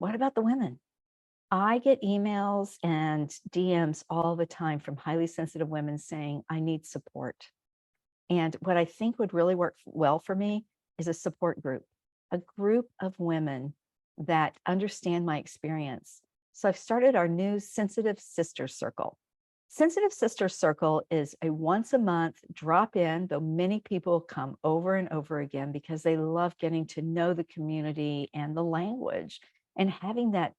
What about the women? I get emails and DMs all the time from highly sensitive women saying, I need support. And what I think would really work well for me is a support group, a group of women that understand my experience. So I've started our new Sensitive Sister Circle. Sensitive Sister Circle is a once a month drop in, though many people come over and over again because they love getting to know the community and the language and having that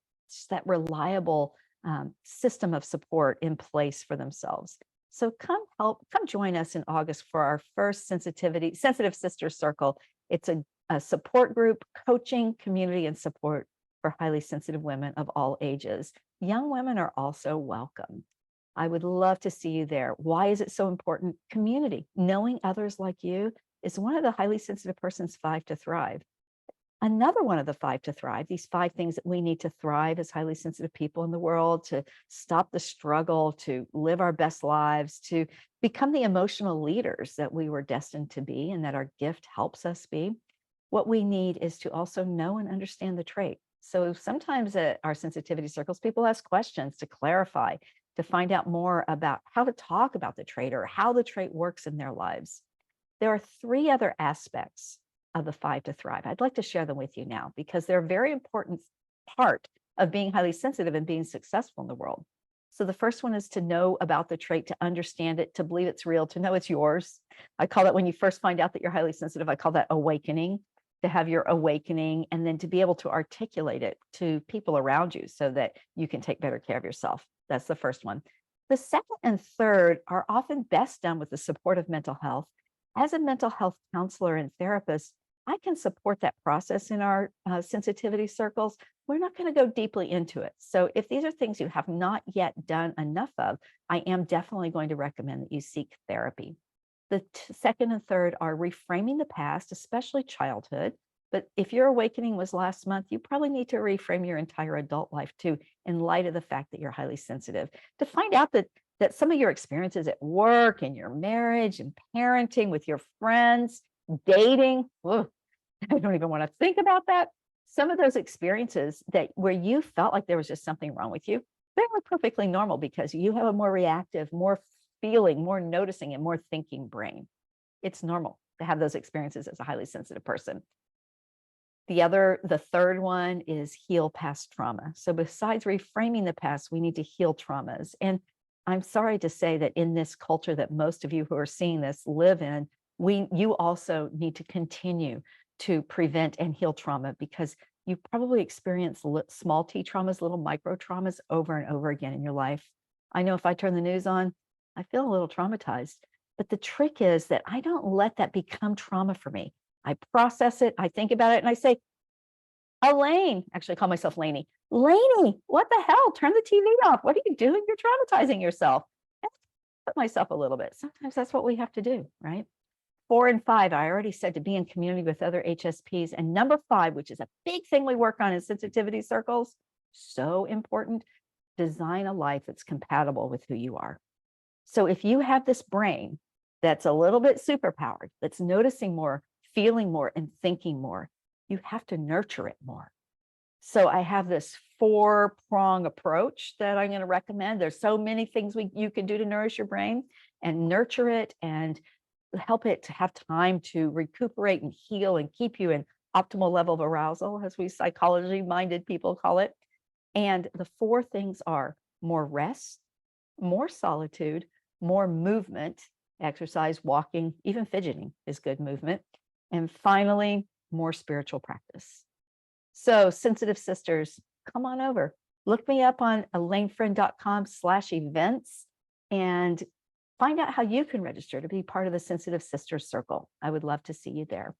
reliable system of support in place for themselves. So come join us in August for our first Sensitive Sister Circle. It's a support group, coaching, community, and support for highly sensitive women of all ages. Young women are also welcome. I would love to see you there. Why is it so important? Community, knowing others like you is one of the highly sensitive person's 5 to thrive. Another one of the 5 to thrive, these 5 things that we need to thrive as highly sensitive people in the world, to stop the struggle, to live our best lives, to become the emotional leaders that we were destined to be and that our gift helps us be. What we need is to also know and understand the trait. So sometimes at our sensitivity circles, people ask questions to clarify, to find out more about how to talk about the trait or how the trait works in their lives. There are 3 other aspects of the 5 to thrive. I'd like to share them with you now because they're a very important part of being highly sensitive and being successful in the world. So the first one is to know about the trait, to understand it, to believe it's real, to know it's yours. I call that when you first find out that you're highly sensitive, I call that awakening, to have your awakening and then to be able to articulate it to people around you so that you can take better care of yourself. That's the first one. The second and third are often best done with the support of mental health. As a mental health counselor and therapist, I can support that process in our sensitivity circles. We're not going to go deeply into it. So if these are things you have not yet done enough of, I am definitely going to recommend that you seek therapy. The second and third are reframing the past, especially childhood. But if your awakening was last month, you probably need to reframe your entire adult life too, in light of the fact that you're highly sensitive, to find out that some of your experiences at work and your marriage and parenting with your friends, dating, I don't even want to think about that. Some of those experiences where you felt like there was just something wrong with you, they were perfectly normal because you have a more reactive, more feeling, more noticing, and more thinking brain. It's normal to have those experiences as a highly sensitive person. The third one is heal past trauma. So besides reframing the past, we need to heal traumas. And I'm sorry to say that in this culture that most of you who are seeing this live in, you also need to continue to prevent and heal trauma because you probably experience small t traumas, little micro traumas over and over again in your life. I know if I turn the news on, I feel a little traumatized, but the trick is that I don't let that become trauma for me. I process it, I think about it, and I say, Alane, actually I call myself Laney. Laney, what the hell? Turn the TV off. What are you doing? You're traumatizing yourself. And I put myself a little bit. Sometimes that's what we have to do, right? 4 and 5, I already said, to be in community with other HSPs. And number 5, which is a big thing we work on in sensitivity circles, so important, design a life that's compatible with who you are. So if you have this brain that's a little bit superpowered, that's noticing more, feeling more, and thinking more, you have to nurture it more. So I have this 4-prong approach that I'm going to recommend. There's so many things you can do to nourish your brain and nurture it and help it to have time to recuperate and heal and keep you in optimal level of arousal, as we psychology-minded people call it. And the 4 things are more rest, more solitude, more movement, exercise, walking, even fidgeting is good movement. And finally, more spiritual practice. So sensitive sisters, come on over. Look me up on alanefriend.com/events and find out how you can register to be part of the Sensitive Sisters Circle. I would love to see you there.